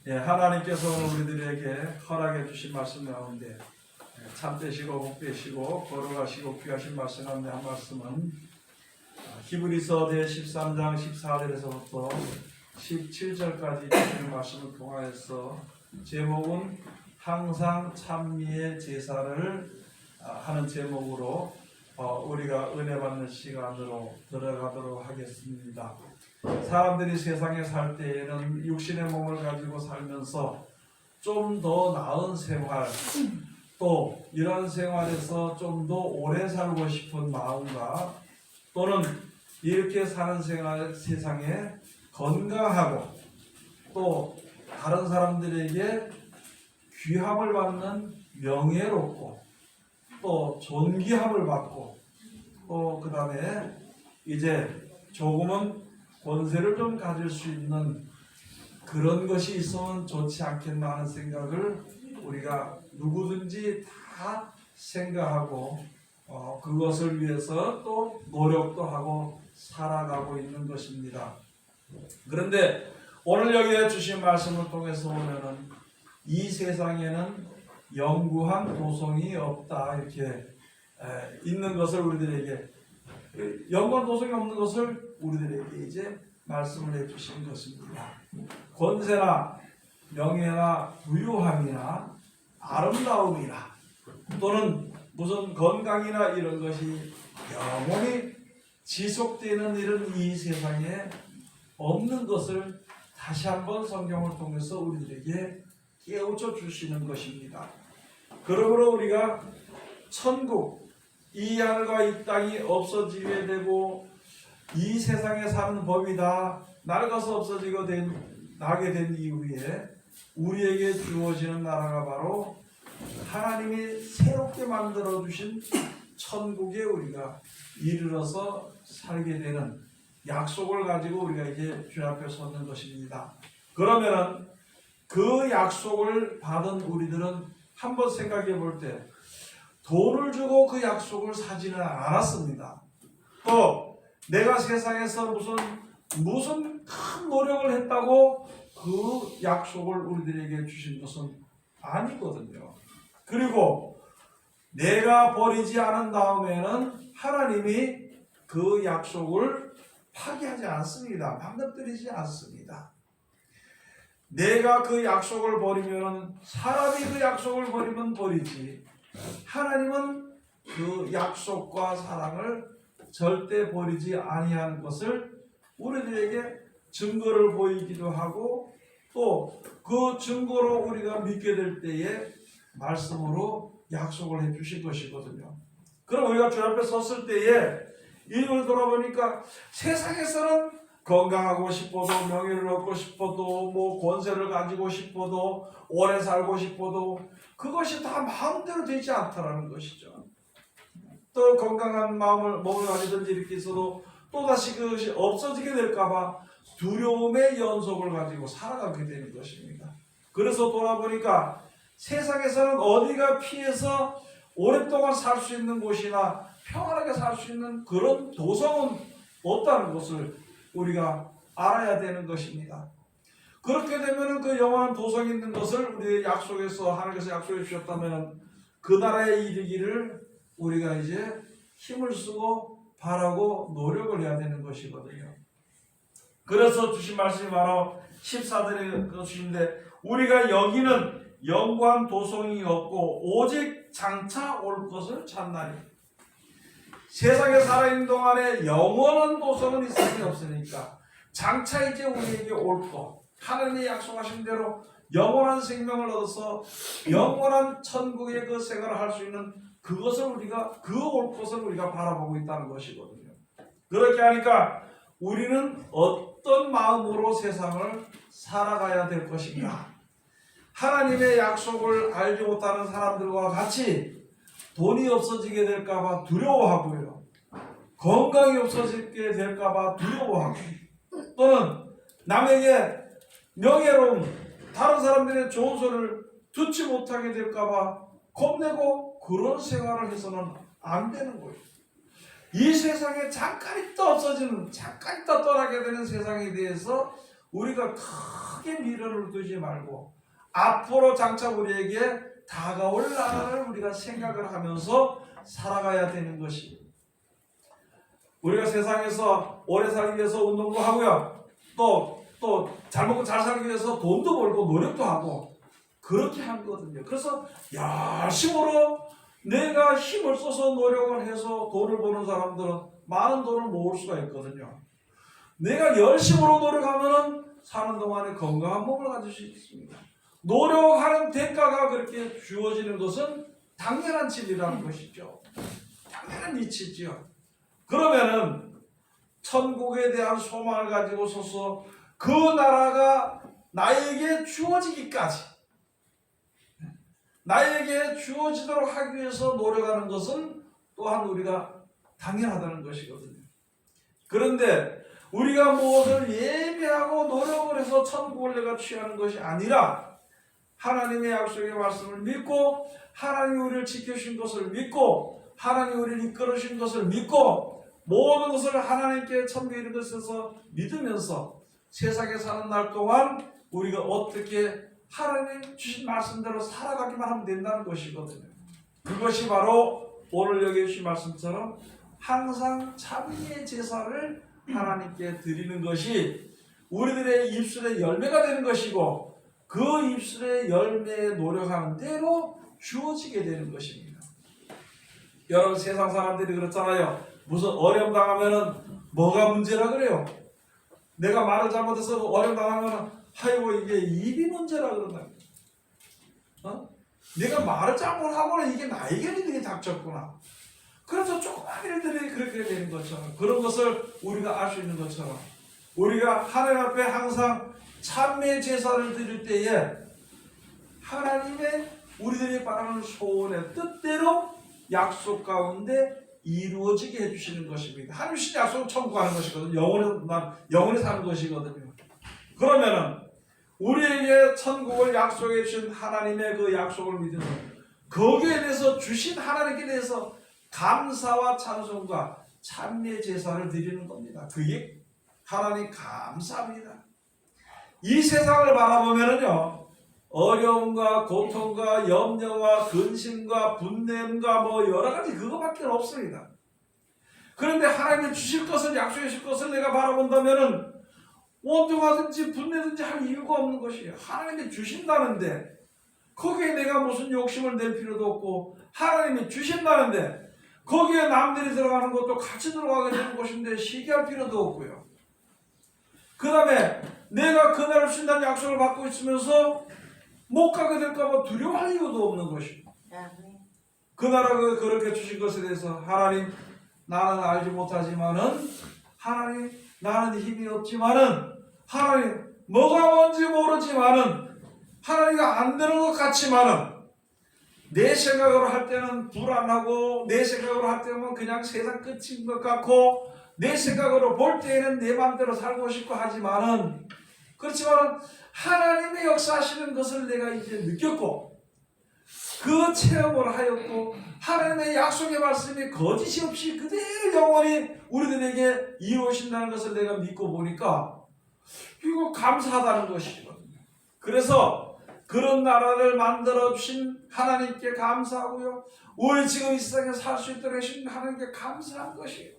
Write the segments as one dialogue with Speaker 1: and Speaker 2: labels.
Speaker 1: 예, 하나님께서 오늘 우리들에게 허락해 주신 말씀 가운데 참 빼시고 복 빼시고 걸어가시고 귀하신 말씀 가운데 한 말씀은 히브리서 대 13장 14절에서부터 17절까지 주시는 말씀을 통하여서 제목은 항상 찬미의 제사를 하는 제목으로 우리가 은혜 받는 시간으로 들어가도록 하겠습니다. 사람들이 세상에 살 때에는 육신의 몸을 가지고 살면서 좀 더 나은 생활, 또 이런 생활에서 좀 더 오래 살고 싶은 마음과 또는 이렇게 사는 생활 세상에 건강하고 또 다른 사람들에게 귀함을 받는 명예롭고 또 존귀함을 받고 또 그 다음에 이제 조금은 권세를 좀 가질 수 있는 그런 것이 있으면 좋지 않겠나 하는 생각을 우리가 누구든지 다 생각하고 그것을 위해서 또 노력도 하고 살아가고 있는 것입니다. 그런데 오늘 여기에 주신 말씀을 통해서 보면은 이 세상에는 영구한 도성이 없다 이렇게 있는 것을 우리들에게 영구한 도성이 없는 것을 우리들에게 이제 말씀을 해주신 것입니다. 권세나 명예나 부유함이나 아름다움이나 또는 무슨 건강이나 이런 것이 영원히 지속되는 일은 이 세상에 없는 것을 다시 한번 성경을 통해서 우리들에게 깨우쳐 주시는 것입니다. 그러므로 우리가 천국, 이 하늘과 이 땅이 없어지게 되고 이 세상에 사는 법이 다 낡아서 없어지게 나게 된 이후에 우리에게 주어지는 나라가 바로 하나님이 새롭게 만들어 주신 천국에 우리가 이르러서 살게 되는 약속을 가지고 우리가 이제 주 앞에 섰는 것입니다. 그러면은 그 약속을 받은 우리들은 한번 생각해 볼 때 돈을 주고 그 약속을 사지는 않았습니다. 또 내가 세상에서 무슨 큰 노력을 했다고 그 약속을 우리들에게 주신 것은 아니거든요. 그리고 내가 버리지 않은 다음에는 하나님이 그 약속을 파기하지 않습니다. 망가뜨리지 않습니다. 내가 그 약속을 버리면 사람이 그 약속을 버리면 버리지 하나님은 그 약속과 사랑을 절대 버리지 아니하는 것을 우리들에게 증거를 보이기도 하고 또 그 증거로 우리가 믿게 될 때에 말씀으로 약속을 해 주실 것이거든요. 그럼 우리가 주 앞에 섰을 때에 이걸 돌아보니까 세상에서는 건강하고 싶어도 명예를 얻고 싶어도 뭐 권세를 가지고 싶어도 오래 살고 싶어도 그것이 다 마음대로 되지 않다라는 것이죠. 또 건강한 몸을 가지든지 이렇게 있어도 또다시 그것이 없어지게 될까봐 두려움의 연속을 가지고 살아가게 되는 것입니다. 그래서 돌아보니까 세상에서는 어디가 피해서 오랫동안 살 수 있는 곳이나 평안하게 살 수 있는 그런 도성은 없다는 것을 우리가 알아야 되는 것입니다. 그렇게 되면 그 영원한 도성이 있는 것을 우리 약속에서 하나님께서 약속해 주셨다면 그 나라에 이르기를 우리가 이제 힘을 쓰고 바라고 노력을 해야 되는 것이거든요. 그래서 주신 말씀이 바로 14절에 주신데 우리가 여기는 영구한 도성이 없고 오직 장차 올 것을 찾나니. 세상에 살아있는 동안에 영원한 도성은 이 세상에 없으니까 장차 이제 우리에게 올 것, 하나님이 약속하신 대로 영원한 생명을 얻어서 영원한 천국의 그 생활을 할 수 있는 그것을 우리가 그 올 것을 우리가 바라보고 있다는 것이거든요. 그렇게 하니까 우리는 어떤 마음으로 세상을 살아가야 될 것인가? 하나님의 약속을 알지 못하는 사람들과 같이 돈이 없어지게 될까봐 두려워하고요. 건강이 없어지게 될까봐 두려워하고 또는 남에게 명예로움, 다른 사람들의 좋은 소리를 듣지 못하게 될까봐 겁내고 그런 생활을 해서는 안 되는 거예요. 이 세상에 잠깐 있다 없어지는, 잠깐 있다 떠나게 되는 세상에 대해서 우리가 크게 미련을 두지 말고 앞으로 장차 우리에게 다가올 나라를 우리가 생각을 하면서 살아가야 되는 것이, 우리가 세상에서 오래 살기 위해서 운동도 하고요, 또 잘 먹고 잘 살기 위해서 돈도 벌고 노력도 하고 그렇게 하거든요. 그래서 열심으로 내가 힘을 써서 노력을 해서 돈을 버는 사람들은 많은 돈을 모을 수가 있거든요. 내가 열심으로 노력하면 사는 동안에 건강한 몸을 가질 수 있습니다. 노력하는 대가가 그렇게 주어지는 것은 당연한 진리라는 것이죠. 당연한 이치죠. 그러면은 천국에 대한 소망을 가지고 서서 그 나라가 나에게 주어지기까지, 나에게 주어지도록 하기 위해서 노력하는 것은 또한 우리가 당연하다는 것이거든요. 그런데 우리가 무엇을 예배하고 노력을 해서 천국을 내가 취하는 것이 아니라 하나님의 약속의 말씀을 믿고 하나님이 우리를 지켜주신 것을 믿고 하나님이 우리를 이끌으신 것을 믿고 모든 것을 하나님께 천비는 것에서 믿으면서 세상에 사는 날 동안 우리가 어떻게 하나님이 주신 말씀대로 살아가기만 하면 된다는 것이거든요. 그것이 바로 오늘 여기 주신 말씀처럼 항상 참회의 제사를 하나님께 드리는 것이 우리들의 입술의 열매가 되는 것이고 그 입술의 열매에 노력하는 대로 주어지게 되는 것입니다. 여러분, 세상 사람들이 그렇잖아요. 무슨 어려움 당하면은 뭐가 문제라 그래요? 내가 말을 잘못해서 어려움 당하면은 아이고 이게 입이 문제라 그런다. 내가 말을 잘못하고는 이게 나에게 일이 닥쳤구나. 그래서 조그만 일들이 그렇게 되는 것처럼, 그런 것을 우리가 알 수 있는 것처럼 우리가 하나님 앞에 항상 참회 제사를 드릴 때에 하나님의 우리들이 바라는 소원의 뜻대로 약속 가운데 이루어지게 해주시는 것입니다. 하나님 주신 약속은 천국하는 것이거든요. 영원히 사는 것이거든요. 그러면은 우리에게 천국을 약속해 주신 하나님의 그 약속을 믿으면 거기에 대해서 주신 하나님께 대해서 감사와 찬송과 참회 제사를 드리는 겁니다. 그게 하나님 감사합니다. 이 세상을 바라보면은요, 어려움과 고통과 염려와 근심과 분냄과 뭐 여러 가지 그거밖에 없습니다. 그런데 하나님이 주실 것을, 약속해 주실 것을 내가 바라본다면은 원통하든지 분내든지 할 이유가 없는 것이에요. 하나님이 주신다는데 거기에 내가 무슨 욕심을 낼 필요도 없고, 하나님이 주신다는데 거기에 남들이 들어가는 것도 같이 들어가게 되는 것인데 시기할 필요도 없고요. 그 다음에 내가 그날을 주신다는 약속을 받고 있으면서 못 가게 될까봐 두려워할 이유도 없는 것이고, 그 나라가 그렇게 주신 것에 대해서 하나님, 나는 알지 못하지만은, 하나님, 나는 힘이 없지만은, 하나님, 뭐가 뭔지 모르지만은, 하나님이 안 되는 것 같지만은, 내 생각으로 할 때는 불안하고, 내 생각으로 할 때는 그냥 세상 끝인 것 같고, 내 생각으로 볼 때에는 내 마음대로 살고 싶고 하지만은, 그렇지만 하나님의 역사하시는 것을 내가 이제 느꼈고 그 체험을 하였고 하나님의 약속의 말씀이 거짓이 없이 그대로 영원히 우리들에게 이루어진다는 것을 내가 믿고 보니까 이거 감사하다는 것이거든요. 그래서 그런 나라를 만들어 주신 하나님께 감사하고요, 우리 지금 이 세상에 살 수 있도록 해주신 하나님께 감사한 것이에요.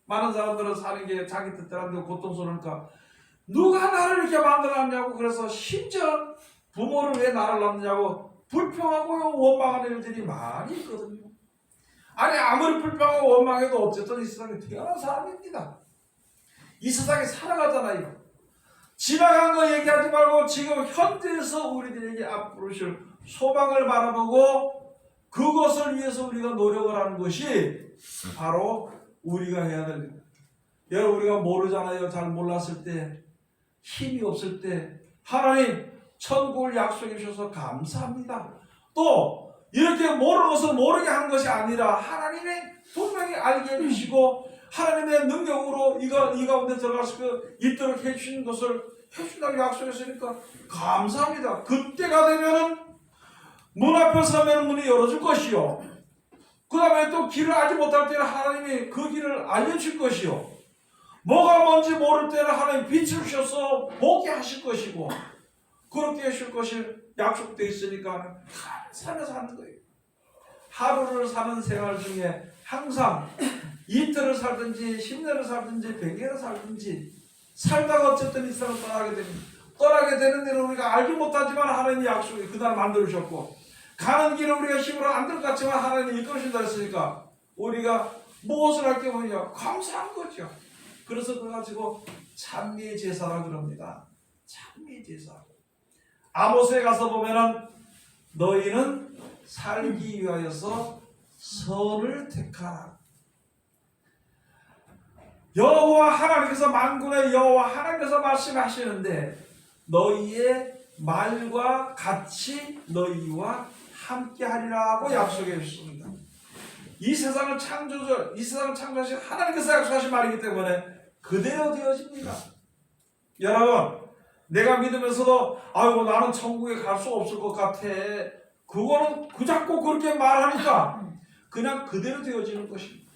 Speaker 1: 많은 사람들은 사는 게 자기 뜻대로 안 되고 고통스러우니까 누가 나를 이렇게 만들어놨냐고, 그래서 심지어 부모를 왜 나를 낳느냐고 불평하고 원망하는 일들이 많이 있거든요. 아니, 아무리 불평하고 원망해도 어쨌든 이 세상에 태어난 사람입니다. 이 세상에 살아가잖아요. 지나간 거 얘기하지 말고 지금 현재에서 우리들에게 앞으로 실 소망을 바라보고 그것을 위해서 우리가 노력을 하는 것이 바로 우리가 해야 될 일. 여러분, 우리가 모르잖아요. 잘 몰랐을 때, 힘이 없을 때 하나님 천국을 약속해 주셔서 감사합니다. 또 이렇게 모르는 것을 모르게 하는 것이 아니라 하나님의 분명히 알게 해주시고 하나님의 능력으로 이 가운데 들어갈 수 있도록 해주시는 것을 해준다고 약속했으니까 감사합니다. 그때가 되면은 문 앞에 서면 문이 열어줄 것이요, 그 다음에 또 길을 알지 못할 때는 하나님이 그 길을 알려줄 것이요, 뭐가 뭔지 모를 때는 하나님 빛을 주셔서 보게 하실 것이고 그렇게 하실 것이 약속되어 있으니까 살면서 하는 거예요. 하루를 사는 생활 중에 항상 이틀을 살든지 10년을 살든지 100년을 살든지 살다가 어쨌든 이 세상을 떠나게 됩니다. 떠나게 되는 일은 우리가 알지 못하지만 하나님이 약속이 그날 만들어주셨고 가는 길은 우리가 힘으로 안 될 것 같지만 하나님이 이끌어준다 했으니까 우리가 무엇을 할 게 뭐냐? 감사한 거죠. 그래서 그거 가지고 찬미의 제사라 그럽니다. 찬미의 제사. 아모스에 가서 보면은 너희는 살기 위하여서 선을 택하라. 여호와 하나님께서 만군의 여호와 하나님께서 말씀하시는데 너희의 말과 같이 너희와 함께하리라 하고 약속해 주셨습니다. 이 세상을 창조하신 하나님께서 약속하신 말이기 때문에 그대로 되어집니다. 여러분, 내가 믿으면서도 아이고 나는 천국에 갈 수 없을 것 같아. 그거는 그 자꾸 그렇게 말하니까 그냥 그대로 되어지는 것입니다.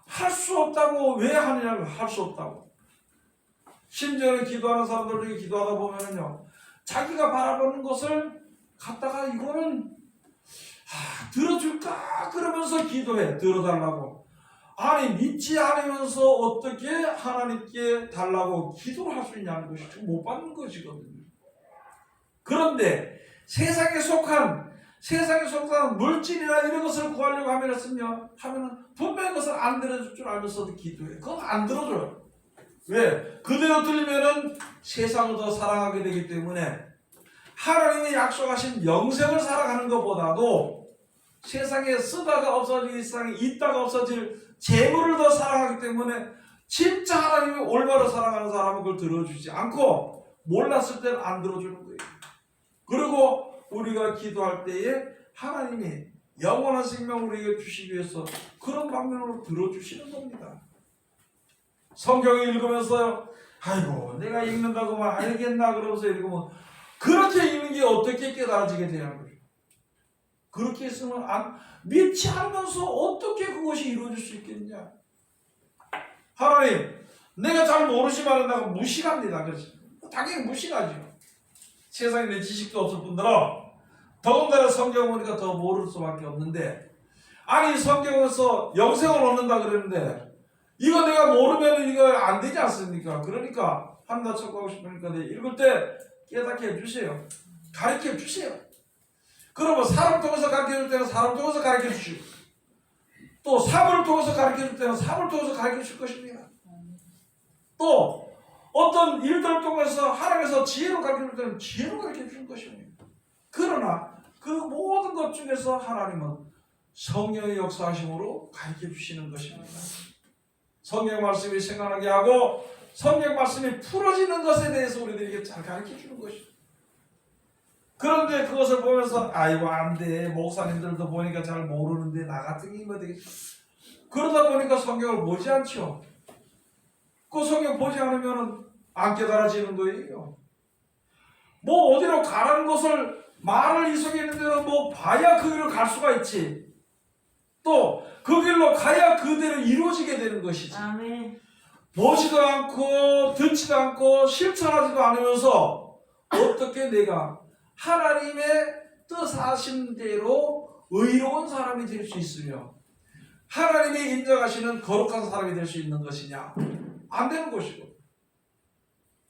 Speaker 1: 할 수 없다고 왜 하느냐고 할 수 없다고. 심지어는 기도하는 사람들 중에 기도하다 보면요, 자기가 바라보는 것을 갖다가 이거는 들어줄까 그러면서 기도해. 들어달라고. 아니 믿지 않으면서 어떻게 하나님께 달라고 기도를 할 수 있냐는 것이 못 받는 것이거든요. 그런데 세상에 속한 물질이나 이런 것을 구하려고 하면은 분명히 그것을 안 들어줄 줄 알면서도 기도해. 그건 안 들어줘요. 왜? 그대로 들리면은 세상을 더 사랑하게 되기 때문에 하나님이 약속하신 영생을 살아가는 것보다도 세상에 쓰다가 없어질 세상에 있다가 없어질 재물을 더 사랑하기 때문에 진짜 하나님이 올바로 사랑하는 사람은 그걸 들어주지 않고 몰랐을 때는 안 들어주는 거예요. 그리고 우리가 기도할 때에 하나님이 영원한 생명을 우리에게 주시기 위해서 그런 방면으로 들어주시는 겁니다. 성경을 읽으면서요, 아이고 내가 읽는다고만 알겠나 그러면서 읽으면 그렇게 읽는 게 어떻게 깨달아지게 되는 거죠. 그렇게 했으면 믿지 않으면서 어떻게 그것이 이루어질 수 있겠냐. 하나님 내가 잘 모르시면 내가 무식합니다. 그렇지? 당연히 무식하죠. 세상에 내 지식도 없을 뿐더러 더군다나 성경 보니까 더 모를 수밖에 없는데, 아니 성경에서 영생을 얻는다 그러는데 이거 내가 모르면 이거 안 되지 않습니까? 그러니까 한나 척하고 싶으니까 읽을 때 깨닫게 해주세요. 가르쳐 주세요. 그러면 사람 통해서 가르쳐 줄 때는 사람 통해서 가르쳐 주시고 또 사물을 통해서 가르쳐 줄 때는 사물을 통해서 가르쳐 줄 것입니다. 또 어떤 일들을 통해서 하나님께서 지혜로 가르쳐 줄 때는 지혜로 가르쳐 주는 것입니다. 그러나 그 모든 것 중에서 하나님은 성령의 역사하심으로 가르쳐 주시는 것입니다. 성경 말씀이 생각나게 하고 성경 말씀이 풀어지는 것에 대해서 우리들에게 잘 가르쳐 주는 것입니다. 그런데 그것을 보면서 아이고 안돼, 목사님들도 보니까 잘 모르는데 나 같은 게 뭐 되겠어. 그러다 보니까 성경을 보지 않죠. 그 성경 보지 않으면 안 깨달아지는 거예요. 뭐 어디로 가라는 것을 말을 이속했는 데는 뭐 봐야 그 길을 갈 수가 있지. 또 그 길로 가야 그대로 이루어지게 되는 것이지.
Speaker 2: 아멘.
Speaker 1: 보지도 않고 듣지도 않고 실천하지도 않으면서 어떻게 내가 하나님의 뜻하신 대로 의로운 사람이 될 수 있으며 하나님이 인정하시는 거룩한 사람이 될 수 있는 것이냐? 안 되는 것이고.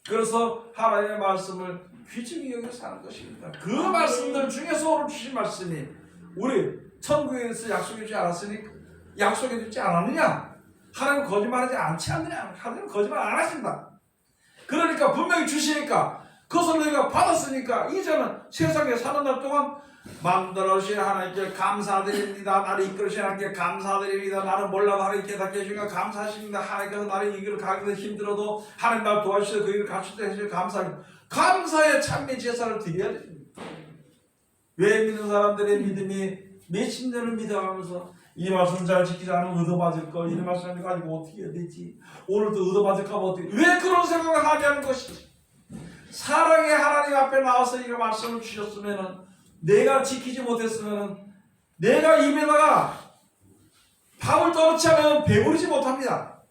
Speaker 1: 그래서 하나님의 말씀을 귀중히 여겨 사는 것입니다. 그 말씀들 중에서 오늘 주신 말씀이 우리 천국에서 약속해 주지 않았느냐? 하나님은 거짓말하지 않지 않느냐? 하나님은 거짓말 안 하신다. 그러니까 분명히 주시니까 그것을 너희가 받았으니까 이제는 세상에 사는 날 동안 만들어주신 하나님께 감사드립니다. 나를 이끌으신 하나님께 감사드립니다. 나는 몰라도 하나님 깨닫게 해주니까 감사하십니다. 하나님께서 나를 이 길을 가기도 힘들어도 하나님 나를 도와주셔서 그 길을 가실 때 해주셔서 감사합니다. 감사의 찬미 제사를 드려야 됩니다. 왜 믿는 사람들의 믿음이 몇십 년을 믿어가면서 이 말씀 잘 지키지 않으면 얻어맞을 거, 이 말씀을 가지고 어떻게 해야 되지? 오늘도 얻어맞을까 봐 어떻게, 왜 그런 생각을 하게 하는 것이지? 사랑의 하나님 앞에 나와서 이 말씀을 주셨으면은, 내가 지키지 못했으면은, 내가 입에다가 밥을 떠놓지 않으면 배부르지 못합니다.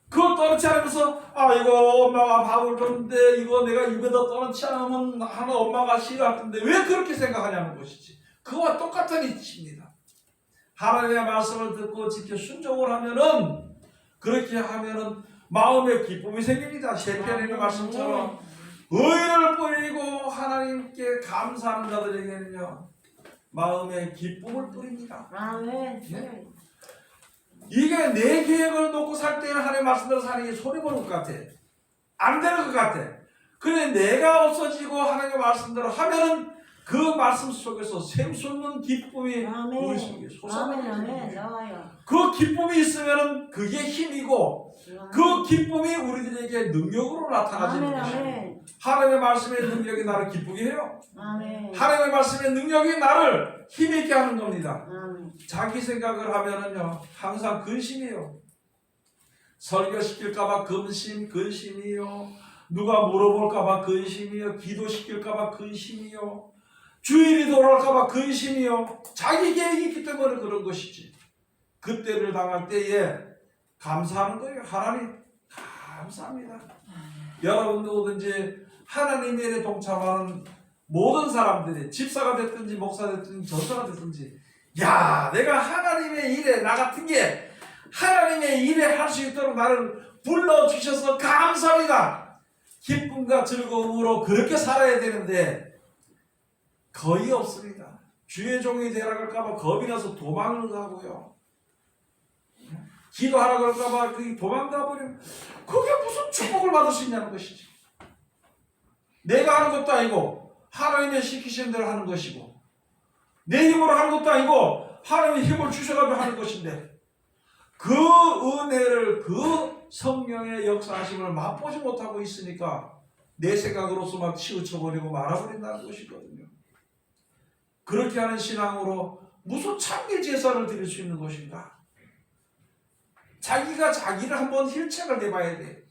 Speaker 1: 그걸 떠놓지 않으면서 이거 엄마가 밥을 줬는데 이거 내가 입에다 떠놓지 않으면 하는 엄마가 싫어할 텐데 왜 그렇게 생각하냐는 것이지. 그와 똑같은 이치입니다. 하나님의 말씀을 듣고 지켜 순종을 하면은, 그렇게 하면은 마음에 기쁨이 생깁니다. 시편에 있는 말씀처럼 의를 뿌리고 하나님께 감사하는 자들에게는요 마음에 기쁨을 뿌립니다. 네? 이게 내 계획을 놓고 살 때는 하나님의 말씀대로 사는 게 손해보는 것 같아. 안 되는 것 같아. 그래 내가 없어지고 하나님의 말씀대로 하면은 그 말씀 속에서 샘솟는 기쁨이 우리 속에 솟아나요. 그 기쁨이 있으면은 그게 힘이고 그 기쁨이 우리들에게 능력으로 나타나지는 것입니다. 하나님의 말씀의 능력이 나를 기쁘게 해요. 하나님의 말씀의 능력이 나를 힘있게 하는 겁니다. 자기 생각을 하면은요 항상 근심이에요. 설교시킬까봐 근심이요. 누가 물어볼까봐 근심이요. 기도시킬까봐 근심이요. 주일이 돌아올까봐 근심이요. 자기 계획이 있기 때문에 그런 것이지. 그때를 당할 때에 감사하는 거예요. 하나님 감사합니다. 여러분 누구든지 하나님의 일에 동참하는 모든 사람들이 집사가 됐든지 목사가 됐든지 전사가 됐든지 야 내가 하나님의 일에 나 같은 게 하나님의 일에 할 수 있도록 나를 불러주셔서 감사합니다. 기쁨과 즐거움으로 그렇게 살아야 되는데 거의 없습니다. 주의 종이 되라 그럴까봐 겁이 나서 도망을 가고요. 기도하라 그럴까봐 도망가 버리면 그게 무슨 축복을 받을 수 있냐는 것이지. 내가 하는 것도 아니고 하나님의 시키시는 대로 하는 것이고 내 힘으로 하는 것도 아니고 하나님의 힘을 주셔가지고 하는 것인데 그 은혜를 그 성령의 역사하심을 맛보지 못하고 있으니까 내 생각으로서 막 치우쳐버리고 말아버린다는 것이거든요. 그렇게 하는 신앙으로 무슨 참기 제사를 드릴 수 있는 것인가? 자기가 자기를 한번 힐책을 내봐야 돼.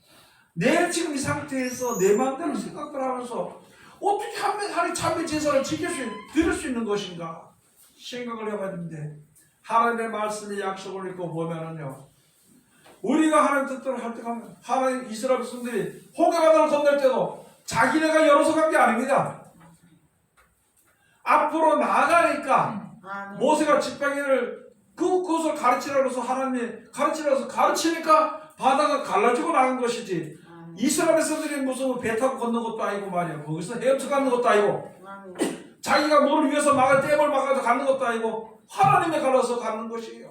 Speaker 1: 내 지금 이 상태에서 내 마음대로 생각을 하면서 어떻게 하나님 참기 제사를 드릴 수 있는 것인가? 생각을 해봐야 되는데 하나님의 말씀의 약속을 읽고 보면은요 우리가 하나님 뜻대로 할 때 가면 하나님 이스라엘 백성들이 홍해바다를 건널 때도 자기네가 열어서 간 게 아닙니다. 앞으로 나아가니까 모세가 지팡이를 그것을 가르치라고 해서 하나님이 가르치라고 해서 가르치니까 바다가 갈라지고 나간 것이지 이스라엘 백성들이 무슨 배 타고 건넌 것도 아니고 말이야. 거기서 헤엄쳐 가는 것도 아니고 자기가 물을 위해서 막아 댐을 막아서 가는 것도 아니고 하나님의 갈라서 가는 것이에요.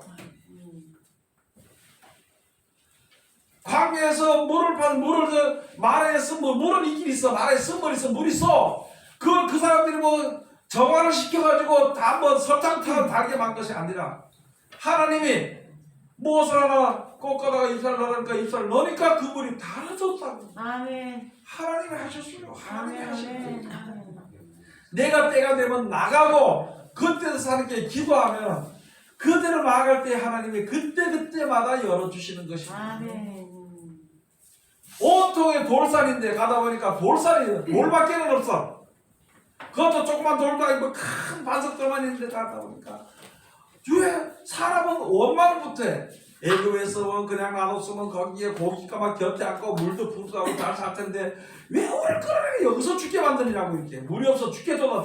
Speaker 1: 광야에서 말에서 물은 있긴 있어. 말에 쓴물 있어. 물 있어. 그걸 그 사람들이 정화를 시켜가지고 다 설탕 타고 다르게 만든 것이 아니라 하나님이 무엇을 하나 꺾어다가 입살 넣으니까 입살 넣으니까 그 물이 달아졌다고.
Speaker 2: 아멘.
Speaker 1: 하나님이 하셨어요. 하나님이 하셨어요.
Speaker 2: 아멘.
Speaker 1: 내가 때가 되면 나가고 그때도 사는 게 기도하면 그대로 나아갈 때 하나님이 그때마다 열어주시는 것입니다.
Speaker 2: 아멘.
Speaker 1: 온통에 돌산인데 가다 보니까 돌밖에는 없어. 그것도 조그만 돌도 아니고 큰 반석들만 있는데 가다 보니까 왜 사람은 원망을 못해. 애굽에서 그냥 놔뒀으면 거기에 고기가 곁에 앉고 물도 풍성하고 잘 살 텐데 왜 오늘 끌어내게 여기서 죽게 만드냐고. 이렇게 물이 없어 죽겠도다.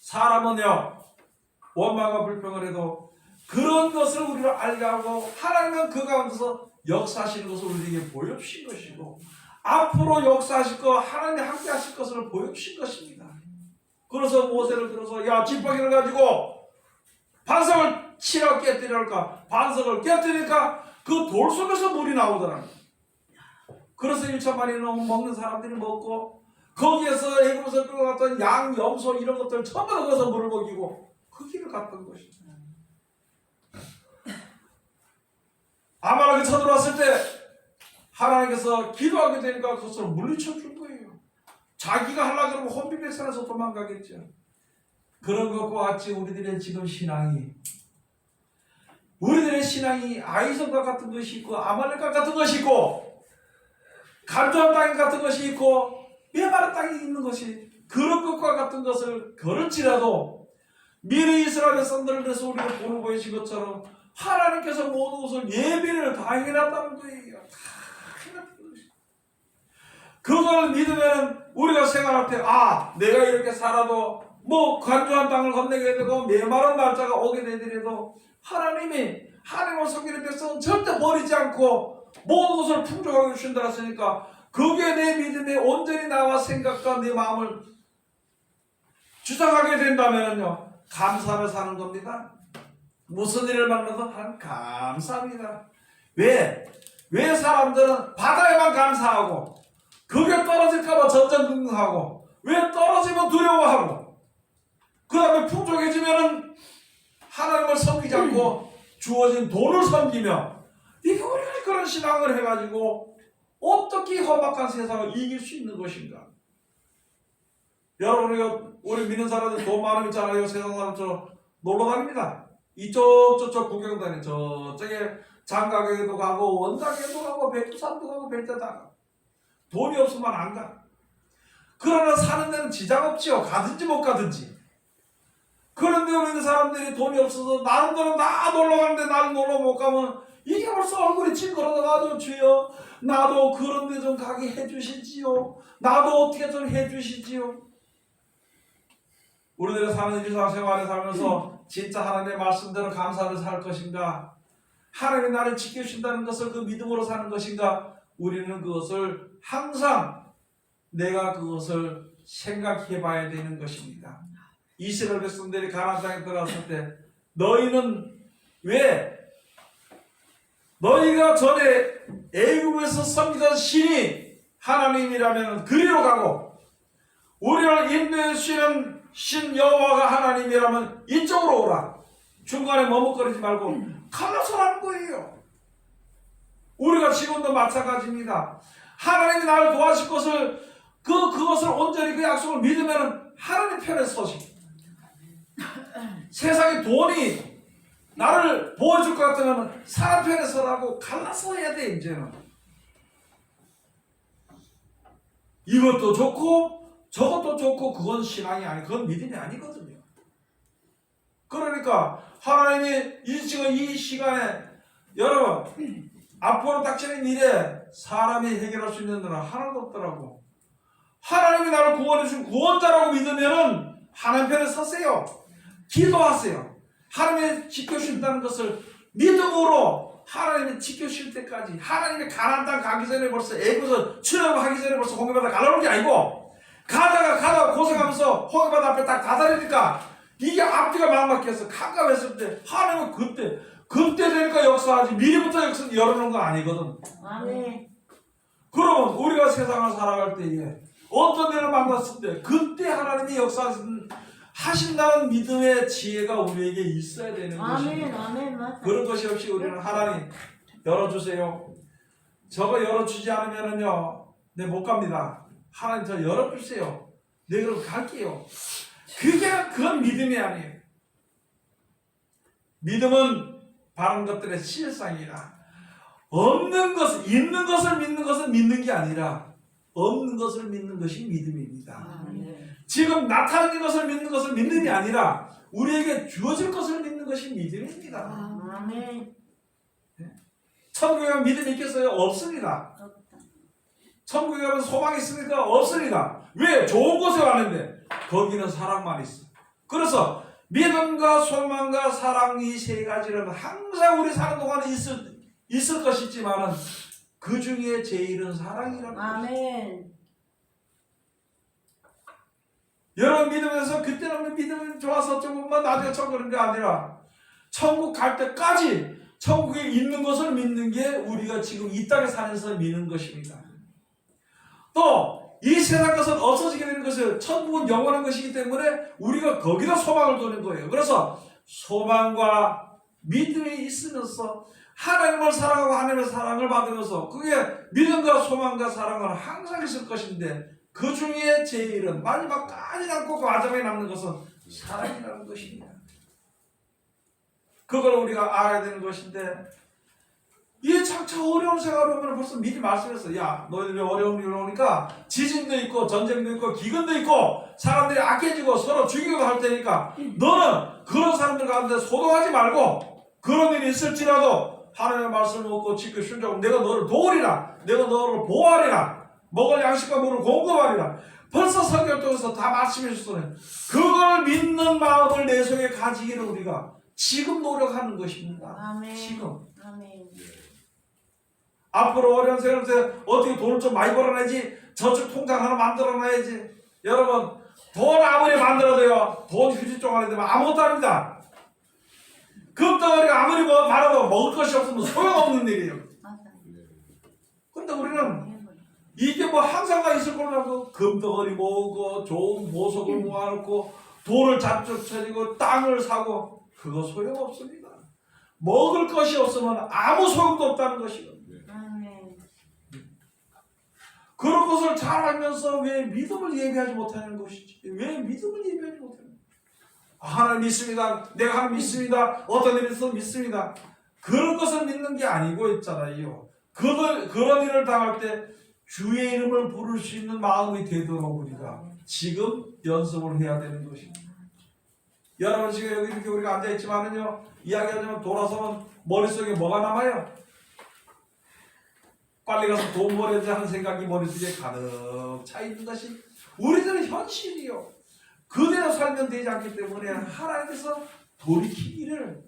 Speaker 1: 사람은요 원망과 불평을 해도 그런 것을 우리를 알게 하고 하나님은 그 가운데서 역사하시는 것을 우리에게 보여주신 것이고 앞으로 역사하실 것 하나님이 함께 하실 것을 보여주신 것입니다. 그래서 모세를 들어서 야 지팡이를 가지고 반석을 치러 깨뜨릴까. 반석을 깨뜨리니까 그 돌 속에서 물이 나오더라. 그래서 1천 마리 먹는 사람들이 먹고 거기에서 애굽에서 끌어갔던 양, 염소 이런 것들 전부 거기서 물을 먹이고 그 길을 갔던 것입니다. 아말렉이 쳐들어왔을 때 하나님께서 기도하게 되니까 그것을 물리쳐 준 거예요. 자기가 하려고 그러면 혼비백산에서 도망가겠죠. 그런 것과 같이 우리들의 지금 신앙이 아이성과 같은 것이 있고 아말렉과 같은 것이 있고 간조한 땅 같은 것이 있고 메마른 땅이 있는 것이 그런 것과 같은 것을 걸을지라도 미래 이스라엘 백성들을 위해서 우리가 보는 보이신 것처럼 하나님께서 모든 것을 예비를 다 해놨다는 거예요. 다 해놨다는 거예요. 그걸 믿으면 우리가 생각할 때 내가 이렇게 살아도 뭐 간주한 땅을 건네게 되고 메마른 날짜가 오게 되더라도 하나님이 하나님을 섬기는 백성은 절대 버리지 않고 모든 것을 풍족하게 주신다 했으니까 그게 내 믿음에 온전히 나와 생각과 내 마음을 주장하게 된다면요 감사를 사는 겁니다. 무슨 일을 만나도 하나님 감사합니다. 왜 사람들은 받아야만 감사하고 그게 떨어질까봐 전전긍긍하고 왜 떨어지면 두려워하고 그 다음에 풍족해지면은 하나님을 섬기지 않고 주어진 돈을 섬기며 이게 우리가 그런 신앙을 해가지고 어떻게 험악한 세상을 이길 수 있는 것인가? 여러분 우리 믿는 사람들 돈 많으면 있잖아요. 세상 사람처럼 놀러 다닙니다. 이쪽 저쪽 구경 다니 저쪽에 장가게도 가고 원장에도 가고 백두산도 가고 별데다 가고 돈이 없으면 안 가. 그러나 사는 데는 지장 없지요. 가든지 못 가든지. 그런데 우리 있는 사람들이 돈이 없어서 나름대로 나 놀러 가는데 나는 놀러 못 가면 이게 벌써 얼굴이 찌그러져가지고 주여 나도 그런 데 좀 가게 해주시지요. 나도 어떻게 좀 해주시지요. 우리들이 사는 일상생활에 살면서 진짜 하나님의 말씀대로 감사를 살 것인가? 하나님이 나를 지켜주신다는 것을 그 믿음으로 사는 것인가? 우리는 그것을 항상 내가 그것을 생각해 봐야 되는 것입니다. 이스라엘 백성들이 가나안 땅에 들어갔을 때 너희는 왜 너희가 전에 애굽에서 섬기던 신이 하나님이라면 그리로 가고 우리를 인도해 주시는 신 여호와가 하나님이라면 이쪽으로 오라. 중간에 머뭇거리지 말고 갈라서라는 거예요. 우리가 지금도 마찬가지입니다. 하나님이 나를 도와줄 것을 그것을 온전히 그 약속을 믿으면 하나님 편에 서시. 세상에 돈이 나를 보여줄 것 같으면 사람 편에 서라고 갈라서 해야 돼. 이제는 이것도 좋고 저것도 좋고 그건 신앙이 아니 그건 믿음이 아니거든요. 그러니까 하나님이 지금 이 시간에 여러분 앞으로 닥치는 일에 사람이 해결할 수 있는 일은 하나도 없더라고. 하나님이 나를 구원해 주신 구원자라고 믿으면은 하나님 편에 서세요. 기도하세요. 하나님이 지켜주신다는 것을 믿음으로 하나님이 지켜주실 때까지 하나님이 가나안 땅 가기 전에 벌써 애굽에서 출애굽하기 전에 벌써 홍해바다 갈라놓은 게 아니고 가다가 고생하면서 홍해바다 앞에 딱 다다르니까 이게 앞뒤가 막막해서 깜깜했을 때 하나님은 그때 되니까 역사하지 미리부터 역사 열어놓은 거 아니거든.
Speaker 2: 아멘.
Speaker 1: 그러면 우리가 세상을 살아갈 때에 어떤 일을 만났을 때 그때 하나님이 역사하신다는 믿음의 지혜가 우리에게 있어야 되는 것입니다.
Speaker 2: 아멘. 맞아.
Speaker 1: 그런 것이 없이 우리는 하나님 열어주세요. 저거 열어주지 않으면은요 내 못 갑니다. 하나님 저 열어주세요. 내 그럼 갈게요. 그건 믿음이 아니에요. 믿음은 바른 것들의 실상이라 없는 것, 있는 것을 믿는 것은 믿는 게 아니라 없는 것을 믿는 것이 믿음입니다. 지금 나타나는 것을 믿는 것은 믿음이 아니라 우리에게 주어질 것을 믿는 것이 믿음입니다.
Speaker 2: 아멘.
Speaker 1: 천국에 가면 믿음이 있겠어요? 없습니다. 천국에 가면 소망이 있습니까? 없습니다. 왜? 좋은 곳에 왔는데 거기는 사랑만 있어. 그래서 믿음과 소망과 사랑 이 세 가지는 항상 우리 사는 동안에 있을 것이지만은 그 중에 제일은 사랑이라는 것입니다.
Speaker 2: 아멘.
Speaker 1: 여러분 믿으면서 그때는 믿음이 좋아서 조금만 나중에 천국 그런 게 아니라 천국 갈 때까지 천국에 있는 것을 믿는 게 우리가 지금 이 땅에 살면서 믿는 것입니다. 또 이 세상 것은 없어지게 되는 것은 천국은 영원한 것이기 때문에 우리가 거기다 소망을 두는 거예요. 그래서 소망과 믿음이 있으면서 하나님을 사랑하고 하나님의 사랑을 받으면서 그게 믿음과 소망과 사랑은 항상 있을 것인데 그 중에 제일은 마지막까지 남고 그 마지막에 남는 것은 사랑이라는 것입니다. 그걸 우리가 알아야 되는 것인데 이게 참 어려운 생활을 보면 벌써 미리 말씀했어. 야 너희들이 어려운 일이 오니까 지진도 있고 전쟁도 있고 기근도 있고 사람들이 악해지고 서로 죽이고도 할 테니까 너는 그런 사람들 가운데 소동하지 말고 그런 일이 있을지라도 하나님의 말씀을 먹고 지켜 순종하면 내가 너를 도우리라, 내가 너를 보호하리라, 먹을 양식과 물을 공급하리라. 벌써 성경 통해서 다 말씀해 주셨어요. 그걸 믿는 마음을 내 속에 가지기를 우리가 지금 노력하는 것입니다.
Speaker 2: 아멘.
Speaker 1: 지금.
Speaker 2: 아멘.
Speaker 1: 앞으로 어려운 생활 때 어떻게 돈을 좀 많이 벌어내야지, 저축 통장 하나 만들어놔야지. 여러분, 돈 아무리 만들어도요, 돈 휴지 쪼가리 되면 아무것도 아닙니다. 금덩어리가 아무리 많아도 먹을 것이 없으면 소용없는 일이에요.
Speaker 2: 맞아요.
Speaker 1: 근데 우리는 이게 뭐 항상가 있을 거라고 금덩어리 모으고 좋은 보석을 모아놓고 돈을 잡적 쳐지고 땅을 사고 그거 소용없습니다. 먹을 것이 없으면 아무 소용도 없다는 것이요.
Speaker 2: 아멘.
Speaker 1: 그런 것을 잘 알면서 왜 믿음을 예배하지 못하는 것이지? 왜 믿음을 예배하지 못하는 것이지? 하나님 믿습니다. 내가 하나님 믿습니다. 어떤 일이 있어도 믿습니다. 그런 것을 믿는 게 아니고 있잖아요. 그런 일을 당할 때 주의 이름을 부를 수 있는 마음이 되도록 우리가 지금 연습을 해야 되는 것입니다. 여러분 지금 여기 이렇게 우리가 앉아있지만은요, 이야기하자면 돌아서면 머릿속에 뭐가 남아요? 빨리 가서 돈 벌어야지 하는 생각이 머릿속에 가득 차 있는 것이 우리들의 현실이요. 그대로 살면 되지 않기 때문에 하나님께서 돌이키기를.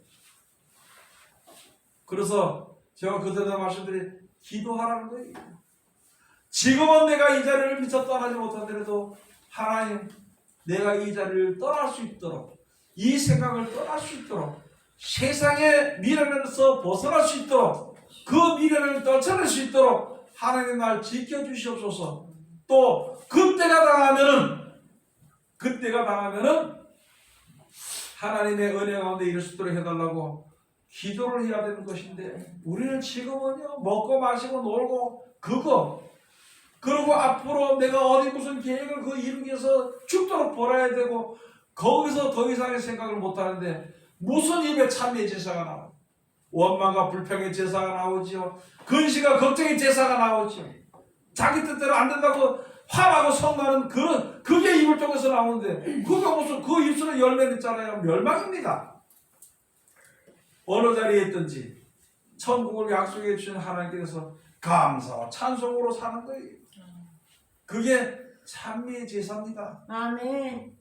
Speaker 1: 그래서 제가 그전에 말씀드린 기도하라는 거예요. 지금은 내가 이 자리를 미처 떠나지 못하더라도 하나님, 내가 이 자리를 떠날 수 있도록, 이 생각을 떠날 수 있도록, 세상의 미련에서 벗어날 수 있도록, 그 미련을 떨쳐낼 수 있도록 하나님 날 지켜주시옵소서. 또 그때가 당하면은 하나님의 은혜 가운데 이를 수 있도록 해달라고 기도를 해야 되는 것인데, 우리는 지금은요, 먹고 마시고 놀고 그리고 앞으로 내가 어디 무슨 계획을 이루기 위해서 죽도록 벌어야 되고, 거기서 더 이상의 생각을 못 하는데 무슨 입에 참의 제사가 나와? 원망과 불평의 제사가 나오지요. 근시가 걱정의 제사가 나오지요. 자기 뜻대로 안 된다고 화나고 성나는 그게 입을 쪽에서 나오는데, 그게 무슨 그 입술에 열매는 있잖아요. 멸망입니다. 어느 자리에 있든지 천국을 약속해 주신 하나님께서 감사와 찬송으로 사는 거예요. 그게 찬미의 제사입니다.
Speaker 2: 아멘.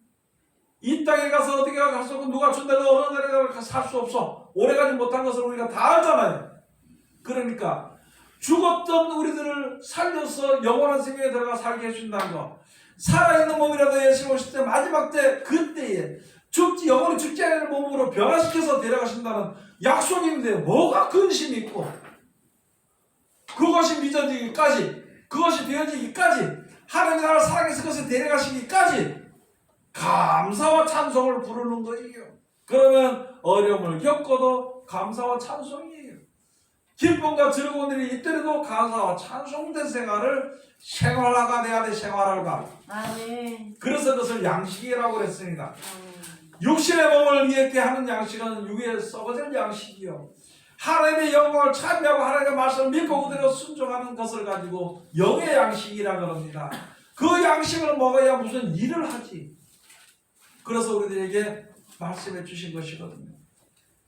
Speaker 1: 이 땅에 가서 어떻게 가서 누가 준다고 어느 나라에 가서 살 수 없어. 오래가지 못한 것을 우리가 다 알잖아요. 그러니까 죽었던 우리들을 살려서 영원한 생명에 들어가 살게 해준다는 거. 살아있는 몸이라도 예수 오실 때 마지막 때 그때에 영원히 죽지 않는 몸으로 변화시켜서 데려가신다는 약속인데 뭐가 근심이 있고, 그것이 믿어지기까지, 그것이 되어지기까지, 하나님 나라를 사랑해서 그것을 데려가시기까지 감사와 찬송을 부르는 거예요. 그러면 어려움을 겪어도 감사와 찬송이에요. 기쁨과 즐거운 일이 있더라도 감사와 찬송된 생활화가 돼야 돼. 생활화가.
Speaker 2: 아멘.
Speaker 1: 그래서 그것을 양식이라고 그랬습니다.
Speaker 2: 아멘.
Speaker 1: 육신의 몸을 이렇게 하는 양식은 육에 썩어질 양식이요. 하나님의 영광을 찬미하고 하나님의 말씀을 믿고 그대로 순종하는 것을 가지고 영의 양식이라고 합니다. 그 양식을 먹어야 무슨 일을 하지. 그래서 우리들에게 말씀해 주신 것이거든요.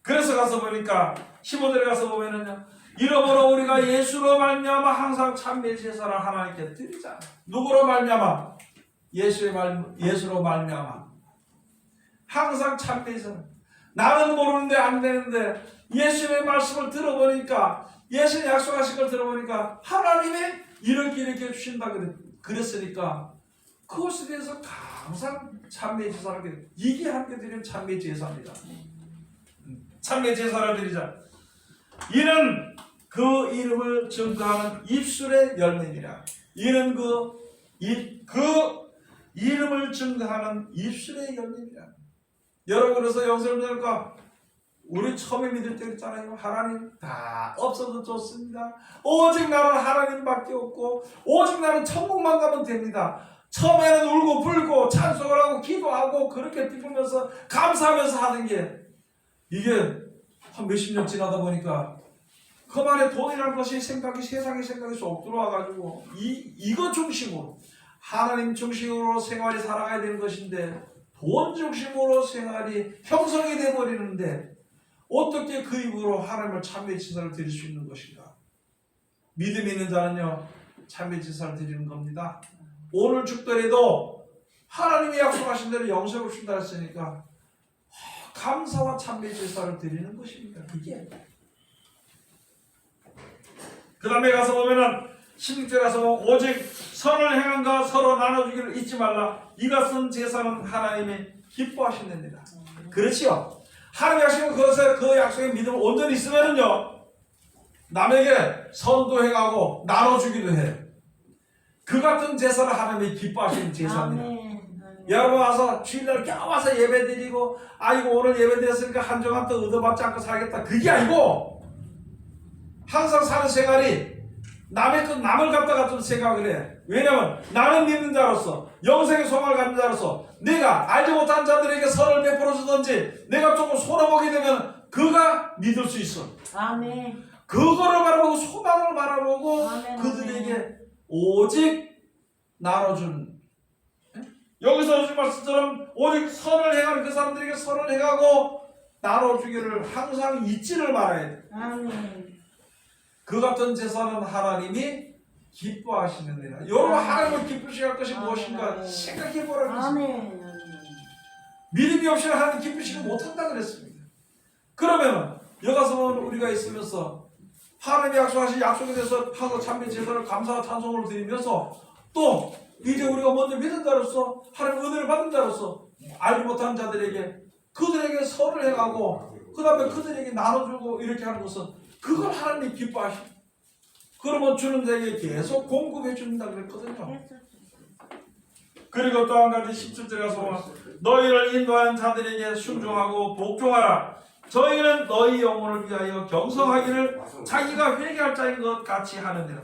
Speaker 1: 그래서 가서 보니까 15절에 가서 보면은요, 이러므로 우리가 예수로 말미암아 항상 찬미의 제사를 하나님께 드리자. 누구로 말미암아? 예수로 말미암아 항상 찬미의 제사. 나는 모르는데 안 되는데 예수의 말씀을 들어보니까, 예수의 약속하신 걸 들어보니까 하나님이 이렇게 주신다 그랬으니까 그것에 대해서 항상 찬미의 제사를 드려. 이게 함께 드리는 찬미의 제사입니다. 찬미의 제사를 드리자. 이는 그 이름을 증거하는 입술의 열매니라. 이는 그 이름을 증거하는 입술의 열매니라. 여러분, 그래서 영생자니까 우리 처음에 믿을 때 있잖아요. 하나님 다 없어도 좋습니다. 오직 나는 하나님밖에 없고 오직 나는 천국만 가면 됩니다. 처음에는 울고 불고 찬송을 하고 기도하고 그렇게 기쁘면서 감사하면서 하는 게, 이게 한 몇십 년 지나다 보니까 그만의 돈이라는 것이 세상의 생각이 쏙 들어와가지고 이거 중심으로, 하나님 중심으로 생활이 살아가야 되는 것인데 돈 중심으로 생활이 형성이 돼버리는데, 어떻게 그 입으로 하나님을 참회 제사를 드릴 수 있는 것인가? 믿음 있는 자는요 참회 제사를 드리는 겁니다. 오늘 죽더라도 하나님이 약속하신 대로 영생을 준다 했으니까 감사와 참회 제사를 드리는 것입니다. 그게. 그 다음에 가서 보면은 16절에 가서 보면 오직 선을 행한가 서로 나눠주기를 잊지 말라. 이같은 제사는 하나님이 기뻐하신답니다. 그렇지요. 하나님이 하시는 그것에 그 약속의 믿음을 온전히 있으면은요 남에게 선도 행하고 나눠주기도 해요. 그 같은 제사를 하나님이 기뻐하시는 제사입니다.
Speaker 2: 아멘.
Speaker 1: 여러분 와서 주일날 껴와서 예배드리고 아이고 오늘 예배드렸으니까 한 조각 더 얻어받지 않고 살겠다 그게 아니고 항상 사는 생활이 남의 것 남을 갖다가 좀 생각을 해. 왜냐면 나는 믿는 자로서 영생의 소망을 가진 자로서 내가 알지 못한 자들에게 선을 베풀어 주든지 내가 조금 손해보게 되면 그가 믿을 수 있어.
Speaker 2: 아멘.
Speaker 1: 그거를 바라보고 소망을 바라보고
Speaker 2: 아멘,
Speaker 1: 그들에게 오직 나눠준. 여기서 주신 말씀처럼 오직 선을 행하는 그 사람들에게 선을 행하고 나눠주기를 항상 잊지를 말아야 돼.
Speaker 2: 아멘.
Speaker 1: 그 같은 제사는 하나님이 기뻐하시느니라. 여러분 하나님을 기쁘시게 할 것이 무엇인가 생각해 보라는 것입니다.
Speaker 2: 아멘.
Speaker 1: 믿음이 없이는 하나님 기쁘시게 못한다 그랬습니다. 그러면 여기서 보면 우리가 있으면서 하나님이 약속하신 약속에 대해서 하고 참회 제사를 감사와 찬송을 드리면서 또 이제 우리가 먼저 믿은 자로서 하나님의 은혜를 받은 자로서 알지 못한 자들에게 그들에게 선을 행하고 그 다음에 그들에게 나눠주고 이렇게 하는 것은 그걸 하나님이 기뻐하십니다. 그러면 주는 자에게 계속 공급해 준다 그랬거든요. 그리고 또 한 가지 17절에 가서 보면 너희를 인도한 자들에게 순종하고 복종하라. 저희는 너희 영혼을 위하여 경성하기를 자기가 회개할 자인 것 같이 하느니라.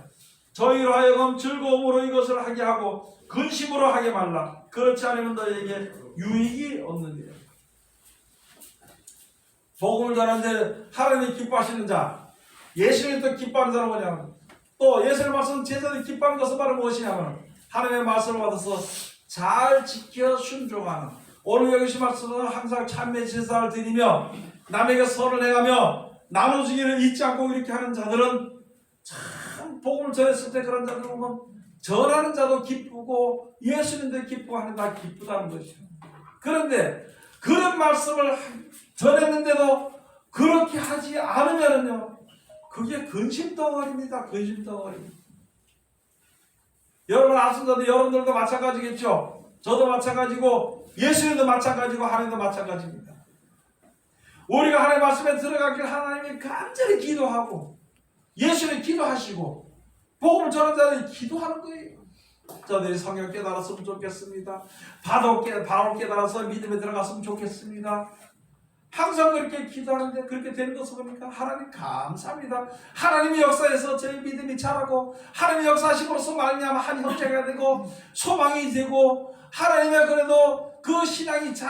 Speaker 1: 저희로 하여금 즐거움으로 이것을 하게 하고 근심으로 하게 말라. 그렇지 않으면 너희에게 유익이 없느니라. 복음을 전하는데 하나님이 기뻐하시는 자, 예수님이 또 기뻐하는 자는 뭐냐면 또 예수님 말씀 제자들이 기뻐하는 것은 바로 무엇이냐면 하나님의 말씀을 받아서 잘 지켜 순종하는. 오늘 여기서 말씀은 항상 참회 제사를 드리며 남에게 선을 행하며 나눠주기를 잊지 않고 이렇게 하는 자들은 참 복음을 전했을 때 그런 자들 보면 전하는 자도 기쁘고 예수님도 기뻐하는 다 기쁘다는 것이죠. 그런데 그런 말씀을 전했는데도 그렇게 하지 않으면요 그게 근심덩어리입니다. 근심덩어리. 여러분 아sun다도 여러분들도 마찬가지겠죠. 저도 마찬가지고 예수님도 마찬가지고 하나님도 마찬가지입니다. 우리가 하나님의 말씀에 들어가길 하나님이 간절히 기도하고 예수님 기도하시고 복음을 전하는 자들이 기도하는 거예요. 저들이 성경 깨달았으면 좋겠습니다. 바로 깨달아서 믿음에 들어갔으면 좋겠습니다. 항상 그렇게 기도하는데 그렇게 되는 것을 보니까 하나님 감사합니다. 하나님의 역사에서 저희 믿음이 자라고 하나님의 역사하심으로써 말미암아 한 형제가 되고 소망이 되고 하나님의 그래도 그 신앙이